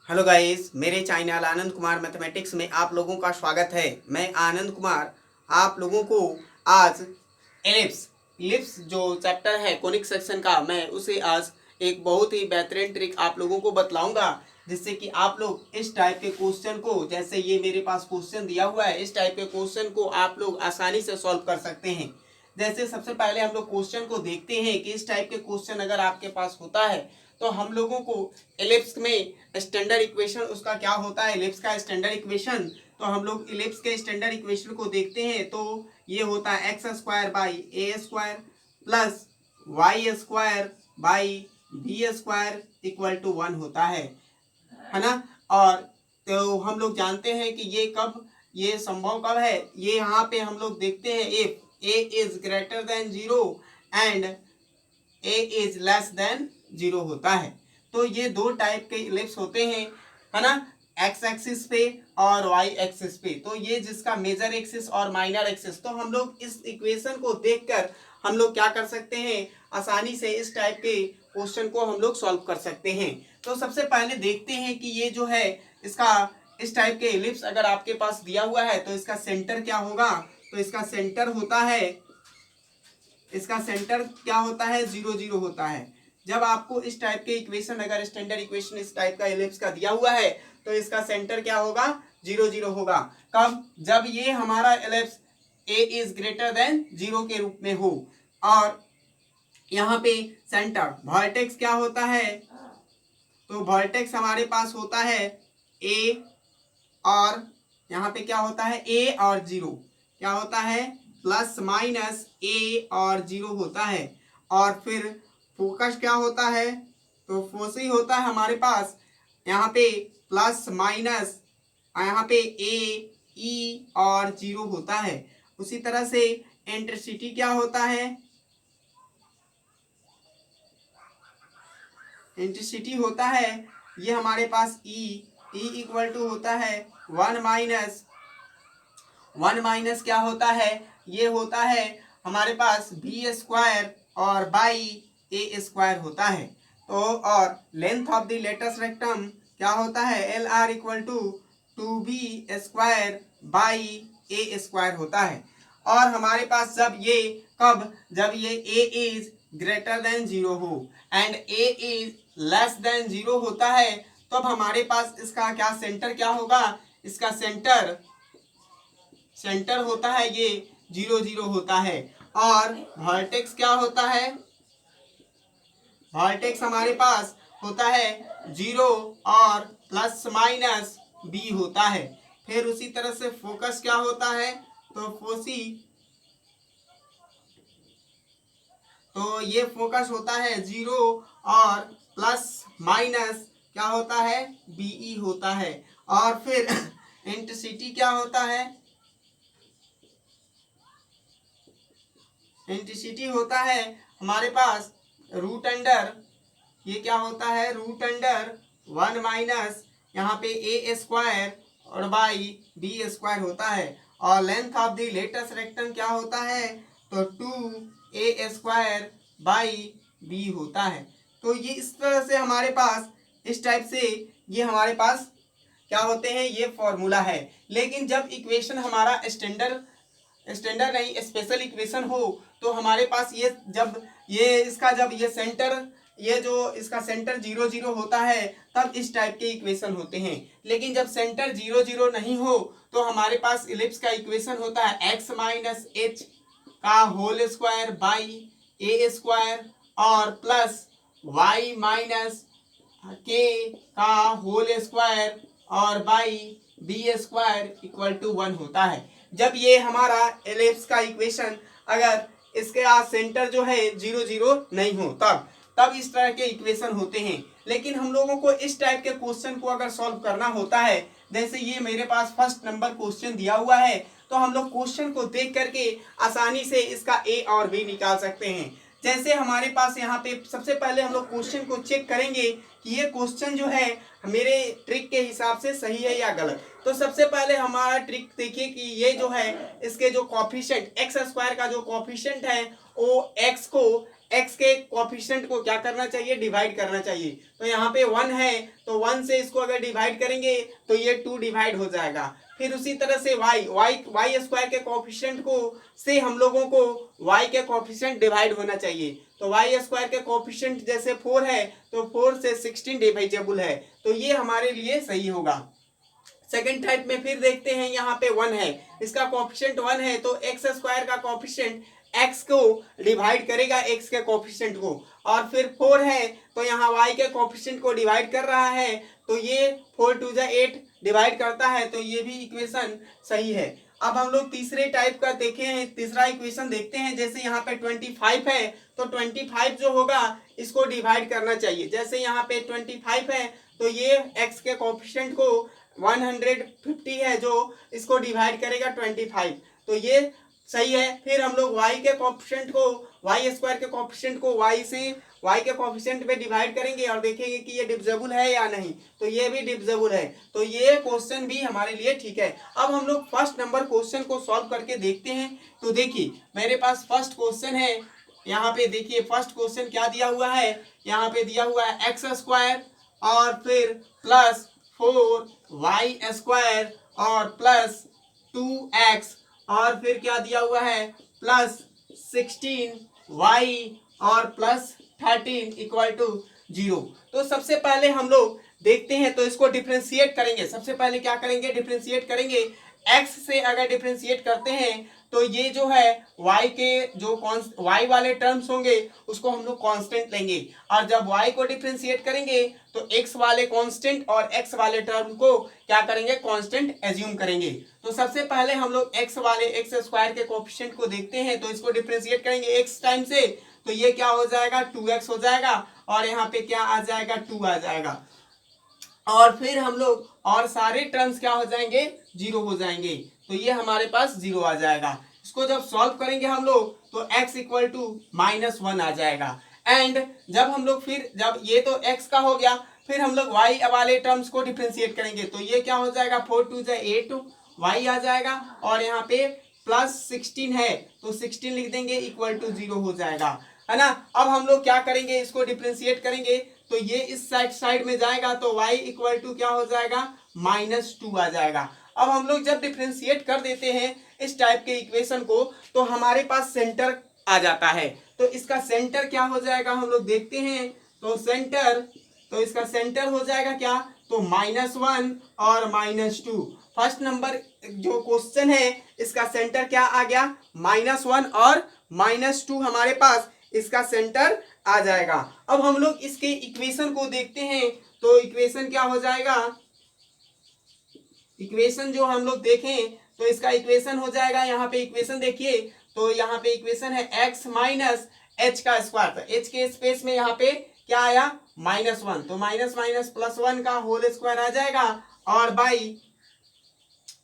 Hello guys, मेरे channel Anand Kumar mathematics में आप लोगों का स्वागत है। मैं आनंद कुमार आप लोगों को आज इलिप्स जो चैप्टर है कोनिक सेक्शन का, मैं उसे आज एक बहुत ही बेहतरीन ट्रिक आप लोगों को बतलाऊंगा, जिससे कि आप लोग इस टाइप के क्वेश्चन को, जैसे ये मेरे पास क्वेश्चन दिया हुआ है, इस टाइप के क्वेश्चन को आप लोग आसानी से सॉल्व कर सकते हैं। जैसे सबसे पहले हम लोग क्वेश्चन को देखते हैं कि इस टाइप के क्वेश्चन अगर आपके पास होता है तो हम लोगों को इलिप्स में स्टैंडर्ड इक्वेशन उसका क्या होता है, इलिप्स का स्टैंडर्ड इक्वेशन। तो हम लोग इलिप्स के स्टैंडर्ड इक्वेशन को देखते हैं तो ये होता है x square by A square plus y square by B square equal to 1 होता है ना। और तो हम लोग जानते हैं कि ये संभव कब है, ये यहाँ पे हम लोग देखते हैं if A is greater than 0 and A is less than 0 होता है। तो ये दो टाइप के इलिप्स होते हैं, है ना, एक्स एक्सिस पे और वाई एक्सिस पे। तो ये जिसका मेजर एक्सिस और माइनर एक्सिस, तो हम लोग इस इक्वेशन को देखकर हम लोग क्या कर सकते हैं, आसानी से इस टाइप के क्वेश्चन को हम लोग सॉल्व कर सकते हैं। तो सबसे पहले देखते हैं कि ये जो है इसका इस टाइप के इलिप्स अगर आपके पास दिया हुआ है तो इसका सेंटर क्या होगा। तो इसका सेंटर क्या होता है, 0 0 होता है। जब आपको इस टाइप के इक्वेशन, अगर स्टैंडर्ड इक्वेशन इस टाइप का इलिप्स का दिया हुआ है तो इसका सेंटर क्या होगा, 0 0 होगा। कब, जब ये हमारा ellipse A is greater than 0 के रूप में हो। और यहाँ पे सेंटर वर्टेक्स क्या होता है, तो वर्टेक्स हमारे पास होता है ए, और यहाँ पे क्या होता है ए और 0, क्या होता है प्लस माइनस ए और 0 होता है। और फिर फोकस क्या होता है, तो फोसी होता है हमारे पास यहाँ पे प्लस माइनस, यहाँ पे ए ई और 0 होता है। उसी तरह से इंटरसिटी क्या होता है, इंटरसिटी होता है ये हमारे पास ई इक्वल टू होता है 1 माइनस क्या होता है, ये होता है हमारे पास बी स्क्वायर और बाई ए स्क्वायर होता है। तो और length of the latus rectum क्या होता है, L R equal to 2b square by A square होता है। और हमारे पास जब ये ए इज ग्रेटर देन 0 हो and A is less than 0 होता है, तब हमारे पास इसका क्या सेंटर क्या होगा, इसका सेंटर होता है ये 0 0 होता है। और वर्टेक्स क्या होता है, वर्टेक्स हमारे पास होता है 0 और प्लस माइनस बी होता है। फिर उसी तरह से फोकस क्या होता है, तो फोसी, तो ये फोकस होता है 0 और प्लस माइनस क्या होता है, बीई होता है। और फिर इंटेंसिटी क्या होता है, इंटेंसिटी होता है हमारे पास रूट अंडर, ये क्या होता है रूट अंडर 1 माइनस यहाँ पे ए स्क्वायर और बाई बी स्क्वायर होता है। और length of the latus rectum क्या होता है, तो 2a स्क्वायर बाई बी होता है। तो ये इस तरह से हमारे पास इस टाइप से ये हमारे पास क्या होते हैं, ये फॉर्मूला है। लेकिन जब इक्वेशन हमारा स्टैंडर्ड नहीं स्पेशल इक्वेशन हो, तो हमारे पास जब ये सेंटर, ये जो इसका सेंटर 0 0 होता है, तब इस टाइप के इक्वेशन होते हैं। लेकिन जब सेंटर 0 0 नहीं हो तो हमारे पास इलिप्स का इक्वेशन होता है एक्स माइनस एच का whole square by A square और प्लस वाई माइनस के का होल स्क्वायर और by B square equal to 1 होता है। जब ये हमारा इलिप्स का इक्वेशन अगर इसके सेंटर जो है 0 0 नहीं हो, तब इस तरह के इक्वेशन होते हैं। लेकिन हम लोगों को इस टाइप के क्वेश्चन को अगर सॉल्व करना होता है, जैसे ये मेरे पास फर्स्ट नंबर क्वेश्चन दिया हुआ है, तो हम लोग क्वेश्चन को देख करके आसानी से इसका ए और बी निकाल सकते हैं। जैसे हमारे पास यहाँ पे सबसे पहले हम लोग क्वेश्चन को चेक करेंगे कि ये क्वेश्चन जो है मेरे ट्रिक के हिसाब से सही है या गलत। तो सबसे पहले हमारा ट्रिक देखिए कि ये जो है इसके जो कोफिशिएंट एक्स स्क्वायर का जो कोफिशिएंट है वो एक्स के कोफिशिएंट को क्या करना चाहिए, डिवाइड करना चाहिए। तो यहाँ पे 1 है तो 1 से इसको अगर डिवाइड करेंगे तो ये 2 डिवाइड हो जाएगा। फिर उसी तरह से वाई स्क्वायर के कोफिशिएंट को से हम लोगों को y के कोफिशिएंट डिवाइड होना चाहिए। तो वाई स्क्वायर के कोफिशिएंट जैसे 4 है तो 4 से 16 डिवाइजेबल है, तो ये हमारे लिए सही होगा। सेकेंड टाइप में फिर देखते हैं, यहाँ पे 1 है, इसका कोफिशिएंट 1 है तो एक्स स्क्वायर का कोफिशिएंट x को डिवाइड करेगा x के कोफिशिएंट को, और फिर 4 है तो यहाँ y के कोफिशिएंट को डिवाइड कर रहा है तो ये 4 2 जा 8 डिवाइड करता है, तो ये भी इक्वेशन सही है। अब हम लोग तीसरे टाइप का देखे हैं, तीसरा इक्वेशन देखते हैं। जैसे यहाँ पे 25 है तो 25 जो होगा इसको डिवाइड करना चाहिए। जैसे यहाँ पे 25 है तो ये x के कोफिशिएंट को 150 है जो इसको डिवाइड करेगा 25, तो ये सही है। फिर हम लोग y के कोफिशिएंट को वाई स्क्वायर के कोफिशिएंट को y से y के कोफिशिएंट पे डिवाइड करेंगे और देखेंगे कि ये डिविजिबल है या नहीं, तो ये भी डिविजिबल है, तो ये क्वेश्चन भी हमारे लिए ठीक है। अब हम लोग फर्स्ट नंबर क्वेश्चन को सॉल्व करके देखते हैं। तो देखिए मेरे पास फर्स्ट क्वेश्चन है, यहाँ पे देखिए फर्स्ट क्वेश्चन क्या दिया हुआ है, यहाँ पे दिया हुआ है एक्स स्क्वायर और फिर प्लस 4y स्क्वायर और प्लस 2x और फिर क्या दिया हुआ है प्लस 16y और प्लस 13 इक्वल टू 0। तो सबसे पहले हम लोग देखते हैं, तो इसको डिफरेंशिएट करेंगे। सबसे पहले क्या करेंगे, डिफरेंशिएट करेंगे। x से अगर डिफरेंशिएट करते हैं तो ये जो है y के जो y वाले टर्म्स होंगे उसको हम लोग कांस्टेंट लेंगे, और जब y को डिफरेंशिएट करेंगे तो x वाले कांस्टेंट और x वाले टर्म को क्या करेंगे, कांस्टेंट एज्यूम करेंगे। तो सबसे पहले हम लोग x वाले एक्स स्क्वायर के कोफिशिएंट को देखते हैं। तो इसको डिफरेंशिएट करेंगे x टाइम से, तो ये क्या हो जाएगा 2x हो जाएगा, और यहाँ पे क्या आ जाएगा 2 आ जाएगा, और फिर हम लोग और सारे टर्म्स क्या हो जाएंगे 0 हो जाएंगे, तो ये हमारे पास 0 आ जाएगा। इसको जब सॉल्व करेंगे हम लोग तो x इक्वल टू -1 आ जाएगा। एंड जब हम लोग फिर जब ये तो x का हो गया, फिर हम लोग y वाले टर्म्स को डिफरेंशिएट करेंगे तो ये क्या हो जाएगा 4 2 जा 8 y आ जाएगा, और यहाँ पे प्लस 16 है तो 16 लिख देंगे इक्वल टू 0 हो जाएगा, है ना। अब हम लोग क्या करेंगे, इसको डिफरेंशिएट करेंगे तो ये इस साइड में जाएगा तो y इक्वल टू क्या हो जाएगा -2 आ जाएगा। अब हम लोग जब डिफरेंशिएट कर देते हैं इस टाइप के इक्वेशन को तो हमारे पास सेंटर आ जाता है। तो इसका सेंटर क्या हो जाएगा हम लोग देखते हैं। तो इसका सेंटर हो जाएगा क्या, तो -1 और -2। फर्स्ट नंबर जो क्वेश्चन है इसका सेंटर क्या आ गया -1 और -2, हमारे पास इसका सेंटर आ जाएगा। अब हम लोग इसके इक्वेशन को देखते हैं, तो इक्वेशन क्या हो जाएगा, इक्वेशन जो हम लोग देखें तो इसका इक्वेशन हो जाएगा, यहाँ पे इक्वेशन देखिए तो यहाँ पे इक्वेशन है x माइनस h का स्क्वायर, तो h के स्पेस में यहाँ पे क्या आया -1, तो +1 का होल स्क्वायर आ जाएगा,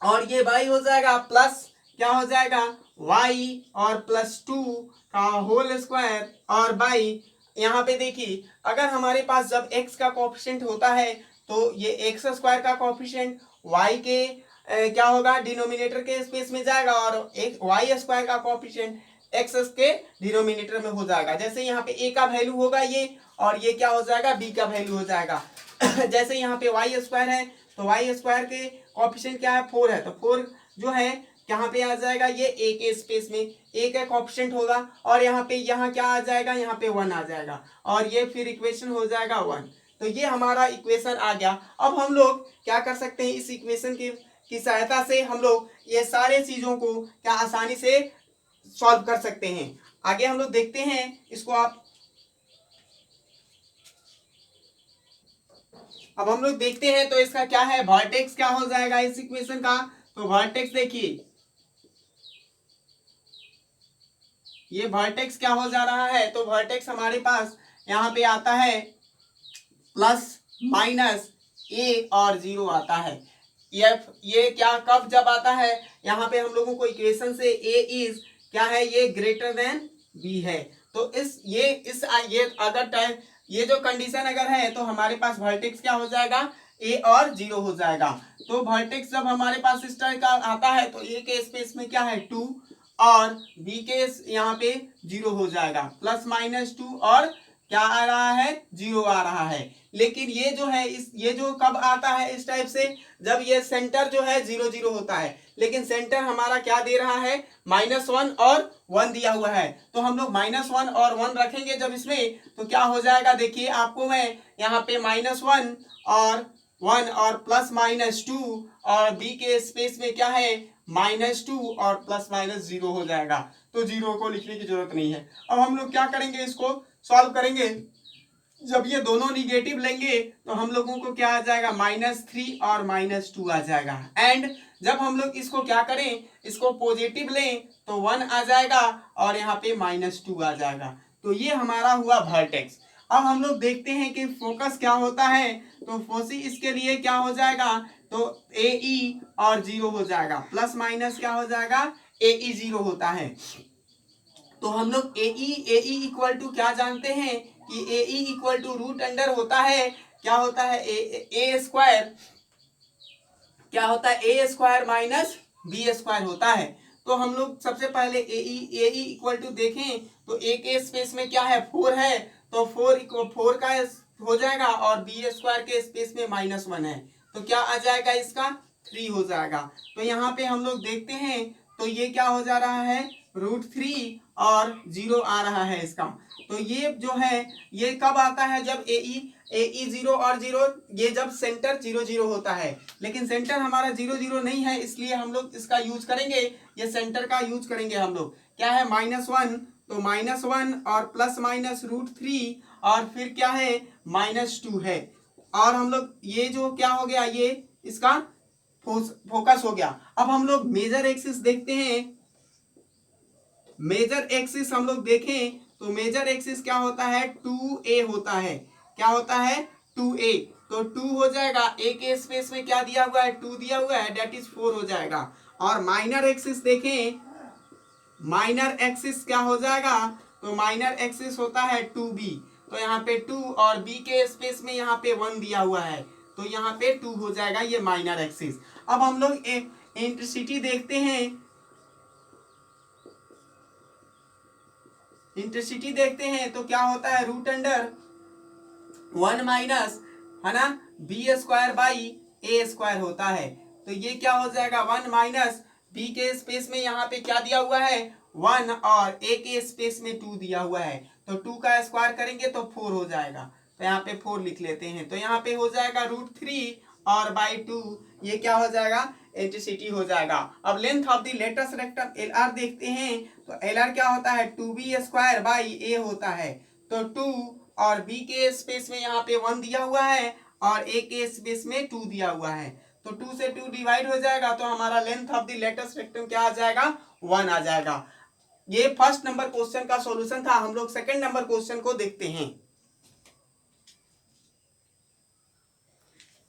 और ये बाई हो जाएगा प्लस क्या हो जाएगा y और +2 का होल स्क्वायर, और बाई यहाँ पे देखिए अगर हमारे पास जब x का कोफिशिएंट होता है तो ये एक्स स्क्वायर का कोफिशिएंट y के क्या होगा डिनोमिनेटर के स्पेस में जाएगा, और एक वाई स्क्वायर का कोफिशिएंट एक्स के डिनोमिनेटर में हो जाएगा। जैसे यहाँ पे a का वैल्यू होगा ये, और ये क्या हो जाएगा b का वैल्यू हो जाएगा। जैसे यहाँ पे वाई स्क्वायर है तो वाई स्क्वायर के कोफिशिएंट क्या है 4 है, तो 4 जो है यहाँ पे आ जाएगा ये a के स्पेस में a का कोफिशिएंट होगा, और यहाँ पे यहाँ क्या आ जाएगा, यहाँ पे 1 आ जाएगा, और ये फिर इक्वेशन हो जाएगा 1। तो ये हमारा इक्वेशन आ गया। अब हम लोग क्या कर सकते हैं, इस इक्वेशन की सहायता से हम लोग ये सारे चीजों को क्या आसानी से सॉल्व कर सकते हैं। आगे हम लोग देखते हैं इसको। अब हम लोग देखते हैं तो इसका क्या है, वर्टेक्स क्या हो जाएगा इस इक्वेशन का। तो वर्टेक्स देखिए ये वर्टेक्स क्या हो जा रहा है, तो वर्टेक्स हमारे पास यहाँ पे आता है +- और 0 आता है। ये क्या कब जब आता है, यहाँ पे हम लोगों को इक्वेशन से a इज क्या है, ये ग्रेटर देन b है। तो ये अगर ये जो कंडीशन अगर है तो हमारे पास वर्टेक्स क्या हो जाएगा, ए और 0 हो जाएगा। तो वर्टेक्स जब हमारे पास इस तरह का आता है तो ए के स्पेस में क्या है 2 और बी के यहाँ पे 0 हो जाएगा, प्लस माइनस 2 और क्या आ रहा है 0 आ रहा है। लेकिन ये जो है ये जो कब आता है इस टाइप से, जब ये सेंटर जो है 0 0 होता है, लेकिन सेंटर हमारा क्या दे रहा है -1 और 1 दिया हुआ है। तो हम लोग -1 और 1 रखेंगे जब इसमें, तो क्या हो जाएगा, देखिए आपको मैं यहाँ पे -1 और 1 और प्लस माइनस 2 और बी के स्पेस में क्या है -2 और प्लस माइनस 0 हो जाएगा। तो 0 को लिखने की जरूरत नहीं है। अब हम लोग क्या करेंगे, इसको सॉल्व करेंगे। जब ये दोनों निगेटिव लेंगे तो हम लोगों को क्या आ जाएगा -3 और -2 आ जाएगा। एंड जब हम लोग इसको क्या करें, इसको पॉजिटिव लें तो 1 आ जाएगा और यहाँ पे -2 आ जाएगा। तो ये हमारा हुआ वर्टेक्स। अब हम लोग देखते हैं कि फोकस क्या होता है। तो फोसी इसके लिए क्या हो जाएगा, तो ए ई और 0 हो जाएगा, प्लस माइनस क्या हो जाएगा ए ई 0 होता है। तो हम लोग ए ई इक्वल टू क्या जानते हैं कि A E equal to root under होता है, क्या होता है ए स्क्वायर, क्या होता है ए स्क्वायर माइनस बी स्क्वायर होता है। तो हम लोग सबसे पहले ए ई इक्वल टू देखें तो ए के स्पेस में क्या है 4 है, तो 4 का हो जाएगा और बी स्क्वायर के स्पेस में -1 है, तो क्या आ जाएगा इसका 3 हो जाएगा। तो यहाँ पे हम लोग देखते हैं तो ये क्या हो जा रहा है √3 और 0 आ रहा है इसका। तो ये जो है ये कब आता है, जब ए ई 0 और 0, ये जब सेंटर 0 0 होता है। लेकिन सेंटर हमारा 0 0 नहीं है, इसलिए हम लोग इसका यूज करेंगे, ये सेंटर का यूज करेंगे हम लोग। क्या है -1, तो -1 और प्लस माइनस √3 और फिर क्या है -2 है। और हम लोग ये जो क्या हो गया, ये इसका फोकस हो गया। अब हम लोग मेजर एक्सिस देखते हैं। मेजर एक्सिस हम लोग देखें तो मेजर एक्सिस क्या होता है 2a होता है, क्या होता है 2a। तो 2 हो जाएगा, a के स्पेस में क्या दिया हुआ है 2 दिया हुआ है, डेट इज 4 हो जाएगा। और माइनर एक्सिस देखें, माइनर एक्सिस क्या हो जाएगा, तो माइनर एक्सिस होता है 2b। तो यहाँ पे 2 और b के स्पेस में यहाँ पे 1 दिया हुआ है, तो यहाँ पे 2 हो जाएगा, ये माइनर एक्सिस। अब हम लोग इंटेंसिटी देखते हैं, इंटेंसिटी देखते हैं तो क्या होता है √1 माइनस है ना B square by A square होता है। तो ये क्या हो जाएगा 1 माइनस बी के स्पेस में यहाँ पे क्या दिया हुआ है 1 और ए के स्पेस में 2 दिया हुआ है, तो 2 का स्क्वायर करेंगे तो 4 हो जाएगा। तो यहाँ पे 4 लिख लेते हैं, तो यहाँ पे हो जाएगा √3 और बाई 2, ये क्या हो जाएगा इंटेंसिटी हो जाएगा। अब length of the latus rectum L R देखते हैं, तो एल आर क्या होता है 2b स्क्वायर बाई ए होता है। तो 2 और b के स्पेस में यहाँ पे 1 दिया हुआ है और a के स्पेस में 2 दिया हुआ है, तो 2 से 2 डिवाइड हो जाएगा, तो हमारा length of the latus rectum क्या आ जाएगा 1 आ जाएगा। ये फर्स्ट नंबर क्वेश्चन का सॉल्यूशन था। हम लोग सेकंड नंबर क्वेश्चन को देखते हैं।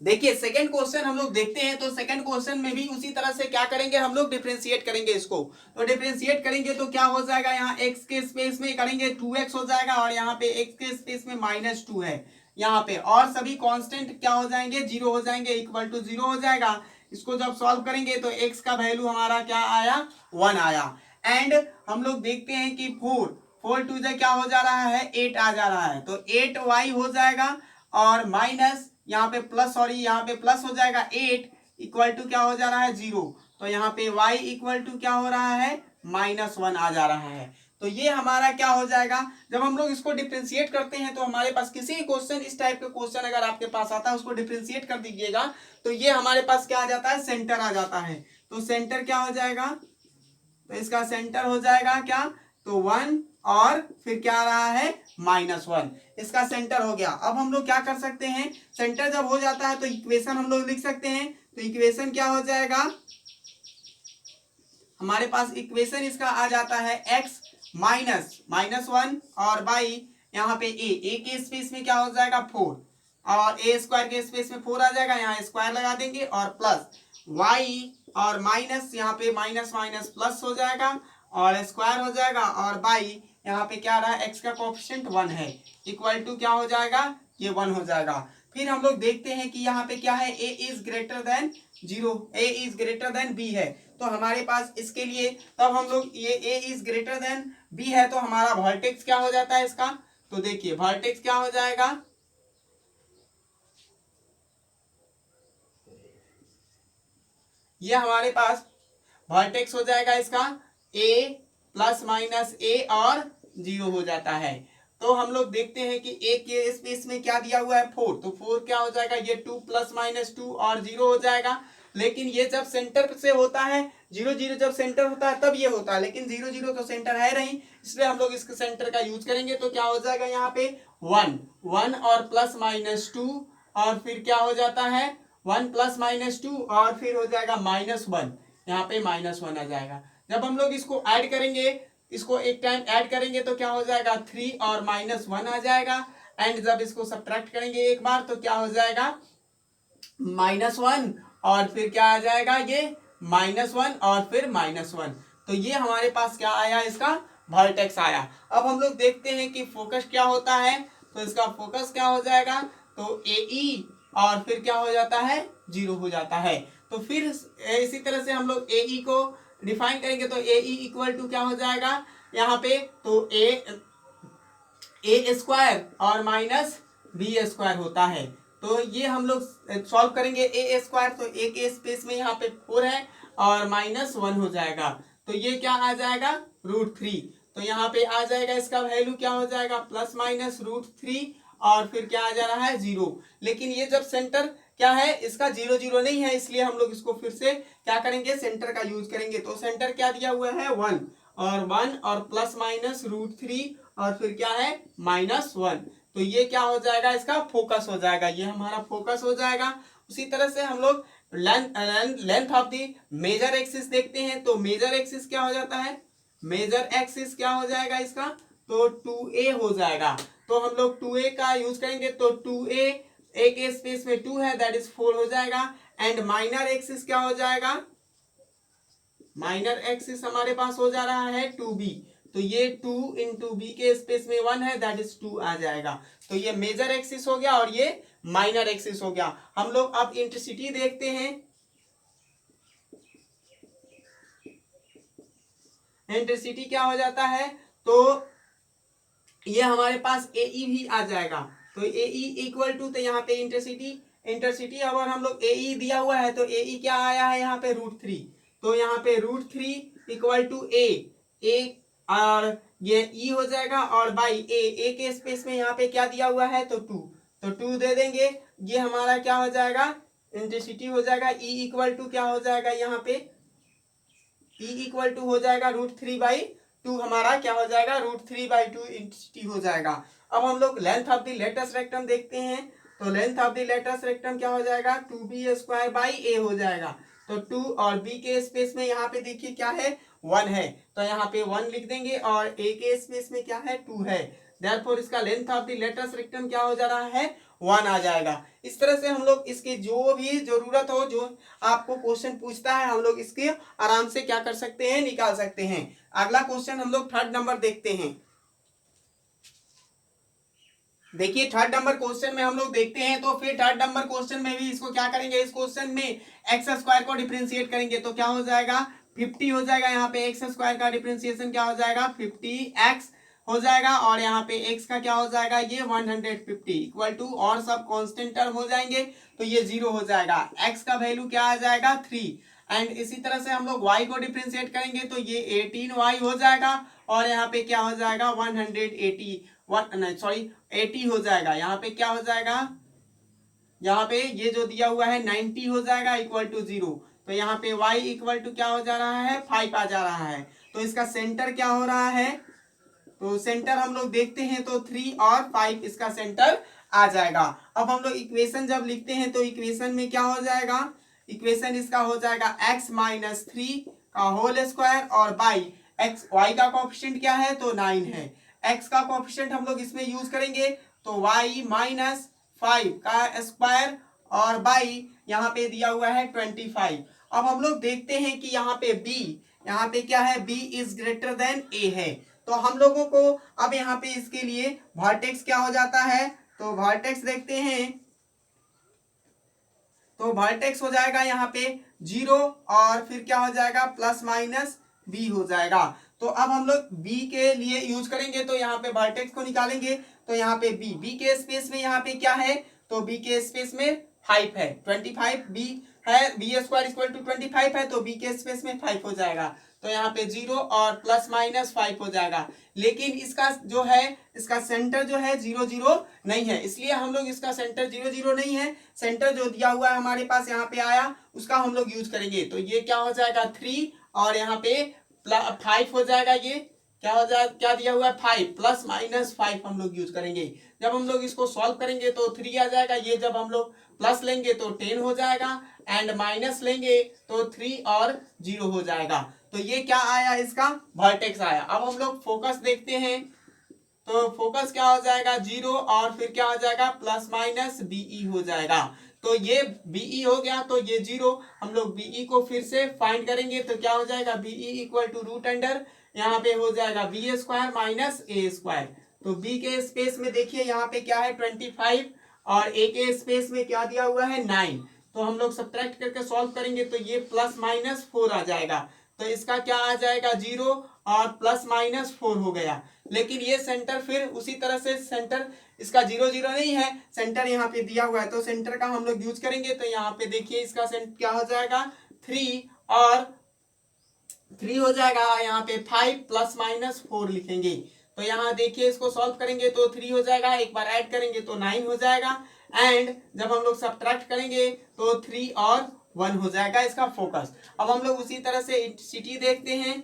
देखिए सेकंड क्वेश्चन हम लोग देखते हैं, तो सेकंड क्वेश्चन में भी उसी तरह से क्या करेंगे, हम लोग डिफरेंशिएट करेंगे इसको। तो डिफरेंशिएट करेंगे तो क्या हो जाएगा, यहाँ x के स्पेस में करेंगे 2x हो जाएगा और यहाँ पे x के स्पेस में -2 है यहाँ पे, और सभी कांस्टेंट क्या हो जाएंगे 0 हो जाएंगे, इक्वल टू 0 हो जाएगा। इसको जब सॉल्व करेंगे तो x का वैल्यू हमारा क्या आया 1 आया। एंड हम लोग देखते हैं कि 4 2 से क्या हो जा रहा है 8 आ जा रहा है, तो 8y हो जाएगा और माइनस यहाँ पे प्लस, सॉरी यहाँ पे प्लस हो जाएगा 8 इक्वल टू क्या हो जा रहा है 0, तो यहाँ पे y इक्वल टू क्या हो रहा है -1 आ जा रहा है। तो ये हमारा क्या हो जाएगा, जब हम लोग इसको डिफरेंशिएट करते हैं तो हमारे पास किसी क्वेश्चन इस टाइप के क्वेश्चन अगर आपके पास आता है उसको डिफरेंशिएट कर दीजिएगा, तो ये हमारे पास क्या आ जाता है सेंटर आ जाता है। तो सेंटर क्या हो जाएगा, तो इसका सेंटर हो जाएगा क्या, तो 1 और फिर क्या आ रहा है -1, इसका सेंटर हो गया। अब हम लोग क्या कर सकते हैं, सेंटर जब हो जाता है तो इक्वेशन हम लोग लिख सकते हैं। तो इक्वेशन क्या हो जाएगा, हमारे पास इक्वेशन इसका आ जाता है x -1 और बाई यहाँ पे a के स्पेस में क्या हो जाएगा 4 और a स्क्वायर के स्पेस में 4 आ जाएगा, यहाँ स्क्वायर लगा देंगे और प्लस y और माइनस यहाँ पे माइनस माइनस प्लस हो जाएगा और स्क्वायर हो जाएगा और बाई यहाँ पे क्या आ रहा है, x का कोएफिशिएंट 1 है, इक्वल टू क्या हो जाएगा, ये 1 हो जाएगा। फिर हम लोग देखते हैं कि यहाँ पे क्या है, a is greater than 0, a is greater than b है। तो हमारे पास इसके लिए तब हम लोग ये a is greater than b है तो हमारा वर्टेक्स क्या हो जाता है इसका, तो देखिए वर्टेक्स क्या हो जाएगा, ये हमारे पास वर्टेक्स हो जाएगा इसका a प्लस माइनस a और 0 हो जाता है। तो हम लोग देखते हैं कि a के स्पेस में क्या दिया हुआ है 4, तो 4 क्या हो जाएगा, ये 2 प्लस माइनस 2 और 0 हो जाएगा। लेकिन ये जब सेंटर से होता है, 0 0 जब सेंटर होता है तब ये होता है, लेकिन 0 0 तो सेंटर है नहीं, इसलिए हम लोग इसके सेंटर का यूज करेंगे। तो क्या हो जाएगा यहाँ पे 1 1 और प्लस माइनस 2 और फिर क्या हो जाता है 1 प्लस माइनस 2 और फिर हो जाएगा -1, यहाँ पे -1 आ जाएगा। जब हम लोग इसको ऐड करेंगे, इसको एक टाइम ऐड करेंगे तो क्या हो जाएगा 3 और -1 आ जाएगा। एंड जब इसको सब्ट्रैक्ट करेंगे एक बार तो क्या हो जाएगा -1 और फिर क्या आ जाएगा, ये -1 और फिर -1। तो ये हमारे पास क्या आया, इसका वर्टेक्स आया। अब हम लोग देखते हैं कि फोकस क्या होता है, तो इसका फोकस क्या हो जाएगा, तो AE और फिर क्या हो जाता है 0 हो जाता है। तो फिर इसी तरह से हम लोग AE को डिफाइन करेंगे तो AE इक्वल टू क्या हो जाएगा यहाँ पे, तो ए स्क्वायर और माइनस बी स्क्वायर होता है। तो ये हम लोग सॉल्व करेंगे ए स्क्वायर, तो ए के स्पेस में यहाँ पे 4 है और -1 हो जाएगा, तो ये क्या आ जाएगा √3। तो यहाँ पे आ जाएगा इसका वैल्यू क्या हो जाएगा प्लस माइनस √3 और फिर क्या आ जा रहा है 0। लेकिन ये जब सेंटर क्या है इसका 0 0 नहीं है, इसलिए हम लोग इसको फिर से क्या करेंगे सेंटर का यूज करेंगे। तो सेंटर क्या दिया हुआ है 1 और प्लस माइनस √3 और फिर क्या है -1। तो ये क्या हो जाएगा इसका फोकस हो जाएगा, ये हमारा फोकस हो जाएगा। उसी तरह से हम लोग length of the major axis देखते हैं, तो मेजर एक्सिस क्या हो जाता है, मेजर एक्सिस क्या हो जाएगा इसका, तो 2a हो जाएगा। तो हम लोग 2a का यूज करेंगे, तो 2a a के स्पेस में 2 है दैट इज 4 हो जाएगा। एंड माइनर एक्सिस क्या हो जाएगा, माइनर एक्सिस हमारे पास हो जा रहा है 2b, तो ये 2 इंटू बी के स्पेस में 1 है दैट इज 2 आ जाएगा। तो ये मेजर एक्सिस हो गया और ये माइनर एक्सिस हो गया। हम लोग अब इंटेंसिटी देखते हैं, इंटेंसिटी क्या हो जाता है, तो ये हमारे पास AE भी आ जाएगा। तो AE इक्वल टू, तो यहाँ पे इंटेंसिटी अगर हम लोग AE दिया हुआ है तो AE क्या आया है यहाँ पे √3, तो यहाँ पे √3 इक्वल टू A और ये E हो जाएगा और बाई A के स्पेस में यहाँ पे क्या दिया हुआ है, तो 2, तो 2 दे देंगे। ये हमारा क्या हो जाएगा इंटेंसिटी हो जाएगा E इक्वल टू क्या हो जाएगा यहाँ पे, E इक्वल टू हो जाएगा √3/2, हमारा क्या हो जाएगा √3/2 इंटेंसिटी हो जाएगा। अब हम लोग length of the latus rectum देखते हैं, तो length of the latus rectum क्या हो जाएगा 2b² हो जाएगा। तो 2 और b के स्पेस में यहाँ पे देखिए क्या है 1 है, तो यहाँ पे 1 लिख देंगे और a के स्पेस में क्या है 2 है, देयरफॉर इसका length of the latus rectum क्या हो जा रहा है 1 आ जाएगा। इस तरह से हम लोग इसकी जो भी जरूरत हो, जो आपको क्वेश्चन पूछता है हम लोग इसके आराम से क्या कर सकते हैं निकाल सकते हैं। अगला क्वेश्चन हम लोग 3rd नंबर देखते हैं। देखिए 3rd नंबर क्वेश्चन में हम लोग देखते हैं, तो फिर 3rd नंबर क्वेश्चन में भी इसको क्या करेंगे, इस क्वेश्चन में एक्स स्क्वायर को डिफरेंशिएट करेंगे, तो क्या हो जाएगा 50 हो जाएगा। यहाँ पे एक्स स्क्वायर का डिफरेंशिएशन क्या हो जाएगा 50x हो जाएगा और यहाँ पे x का क्या हो जाएगा ये 150 इक्वल टू, और सब कांस्टेंट टर्म हो जाएंगे तो ये 0 हो जाएगा। x का वैल्यू क्या आ जाएगा 3। एंड इसी तरह से हम लोग y को डिफरेंशिएट करेंगे तो ये 18y हो जाएगा और यहाँ पे क्या हो जाएगा 80 हो जाएगा। यहाँ पे क्या हो जाएगा, यहाँ पे ये जो दिया हुआ है 90 हो जाएगा इक्वल टू 0। तो यहाँ पे y इक्वल टू क्या हो जा रहा है 5 आ जा रहा है। तो इसका सेंटर क्या हो रहा है, तो सेंटर हम लोग देखते हैं तो 3 और 5 इसका सेंटर आ जाएगा। अब हम लोग इक्वेशन जब लिखते हैं तो इक्वेशन में क्या हो जाएगा, इक्वेशन इसका हो जाएगा x - 3 का होल स्क्वायर और बाई x, y का कोएफिशिएंट क्या है तो 9 है, x का कोएफिशिएंट हम लोग इसमें यूज करेंगे तो y - 5 का स्क्वायर और बाई यहाँ पे दिया हुआ है 25। अब हम लोग देखते हैं कि यहाँ पे b, यहाँ पे क्या है b is greater than a है, तो हम लोगों को अब यहाँ पे इसके लिए वर्टेक्स क्या हो जाता है, तो वर्टेक्स देखते हैं। तो वर्टेक्स हो जाएगा यहाँ पे 0 और फिर क्या हो जाएगा प्लस माइनस b हो जाएगा। तो अब हम लोग b के लिए यूज करेंगे, तो यहाँ पे वर्टेक्स को निकालेंगे, तो यहाँ पे b के स्पेस में यहाँ पे क्या है, तो b के स्पेस में 5 है, 25 b है, b स्क्वायर इक्वल टू 25 है, तो b के स्पेस में 5 हो जाएगा। तो यहाँ पे 0 और प्लस माइनस 5 हो जाएगा। लेकिन इसका जो है, इसका सेंटर जो है 0 0 नहीं है, इसलिए हम लोग इसका सेंटर 0 0 नहीं है, सेंटर जो दिया हुआ है हमारे पास यहाँ पे आया, उसका हम लोग यूज करेंगे। तो ये क्या हो जाएगा 3 और यहाँ पे 5 हो जाएगा। ये क्या हो जाएगा, क्या दिया हुआ है 5 प्लस माइनस 5 हम लोग यूज करेंगे। जब हम लोग इसको सॉल्व करेंगे तो 3 आ जाएगा। ये जब हम लोग प्लस लेंगे तो 10 हो जाएगा एंड माइनस लेंगे तो 3 और 0 हो जाएगा। तो ये क्या आया, इसका वर्टेक्स आया। अब हम लोग फोकस देखते हैं, तो फोकस क्या हो जाएगा 0 और फिर क्या हो जाएगा प्लस माइनस बीई हो जाएगा। तो ये बीई हो गया, तो ये 0, हम लोग बीई को फिर से फाइंड करेंगे, तो क्या हो जाएगा BE equal to root under यहाँ पे हो जाएगा B square minus A square. तो बी के स्पेस में देखिए यहाँ पे क्या है 25 और ए के स्पेस में क्या दिया हुआ है 9। तो हम लोग सब्ट्रैक्ट करके सॉल्व करेंगे तो ये प्लस माइनस 4 आ जाएगा। तो इसका क्या आ जाएगा 0 और प्लस माइनस 4 हो गया। लेकिन ये सेंटर फिर उसी तरह से सेंटर इसका 0 0 नहीं है, सेंटर यहाँ पे दिया हुआ है, तो सेंटर का हम लोग यूज करेंगे। तो यहाँ पे देखिए इसका सेंटर क्या हो जाएगा 3 और 3 हो जाएगा, यहाँ पे 5 प्लस माइनस 4 लिखेंगे। तो यहाँ देखिए इसको सॉल्व करेंगे तो 3 हो जाएगा, एक बार ऐड करेंगे तो 9 हो जाएगा एंड जब हम लोग सब्ट्रैक्ट करेंगे तो 3 और 1 हो जाएगा इसका फोकस। अब हम लोग उसी तरह से इंटेंसिटी देखते हैं।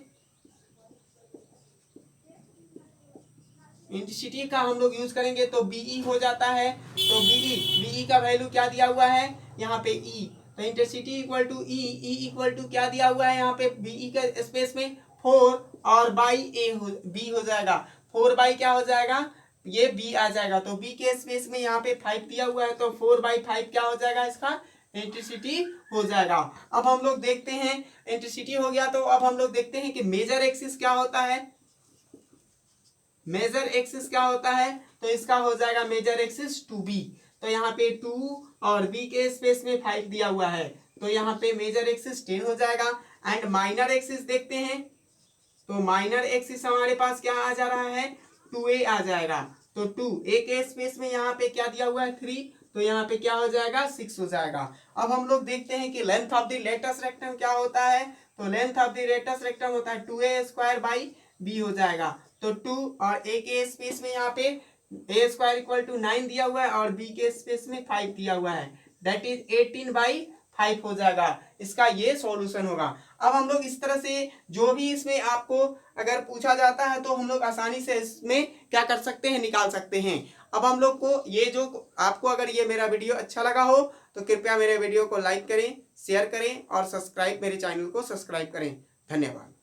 इंटेंसिटी का हम लोग यूज करेंगे तो बीई हो जाता है। तो बीई का वैल्यू क्या दिया हुआ है यहाँ पे ई, तो intensity equal to E equal to क्या दिया हुआ है यहाँ पे बीई के स्पेस में 4 और बाई ए बी हो जाएगा। 4 बाई क्या हो जाएगा ये बी आ जाएगा। तो बी के स्पेस में यहाँ पे 5 दिया हुआ है, तो 4/5 क्या हो जाएगा इसका इंटेंसिटी हो जाएगा। अब हम लोग देखते हैं इंटेंसिटी हो गया, तो अब हम लोग देखते हैं कि मेजर एक्सिस क्या होता है। मेजर एक्सिस क्या होता है, तो इसका हो जाएगा मेजर एक्सिस 2b। तो यहाँ पे 2 और b के स्पेस में 5 दिया हुआ है, तो यहाँ पे मेजर एक्सिस 10 हो जाएगा। एंड माइनर एक्सिस देखते हैं, तो माइनर एक्सिस हमारे पास क्या आ जा रहा है 2a आ जाएगा। तो 2a के स्पेस में यहाँ पे क्या दिया हुआ है 3, तो यहाँ पे क्या हो जाएगा 6 हो जाएगा। अब हम लोग देखते हैं कि length of the latus rectum क्या होता है, तो length of the latus rectum होता है 2a स्क्वायर बाई b हो जाएगा। तो 2 और a के स्पेस में यहाँ पे a स्क्वायर इक्वल टू 9 दिया हुआ है और b के स्पेस में 5 दिया हुआ है, दैट इज 18/5 हो जाएगा। इसका ये सॉल्यूशन होगा। अब हम लोग इस तरह से जो भी इसमें आपको अगर पूछा जाता है तो हम लोग आसानी से इसमें क्या कर सकते हैं, निकाल सकते हैं। अब हम लोग को ये जो आपको अगर ये मेरा वीडियो अच्छा लगा हो तो कृपया मेरे वीडियो को लाइक करें, शेयर करें और सब्सक्राइब मेरे चैनल को सब्सक्राइब करें। धन्यवाद।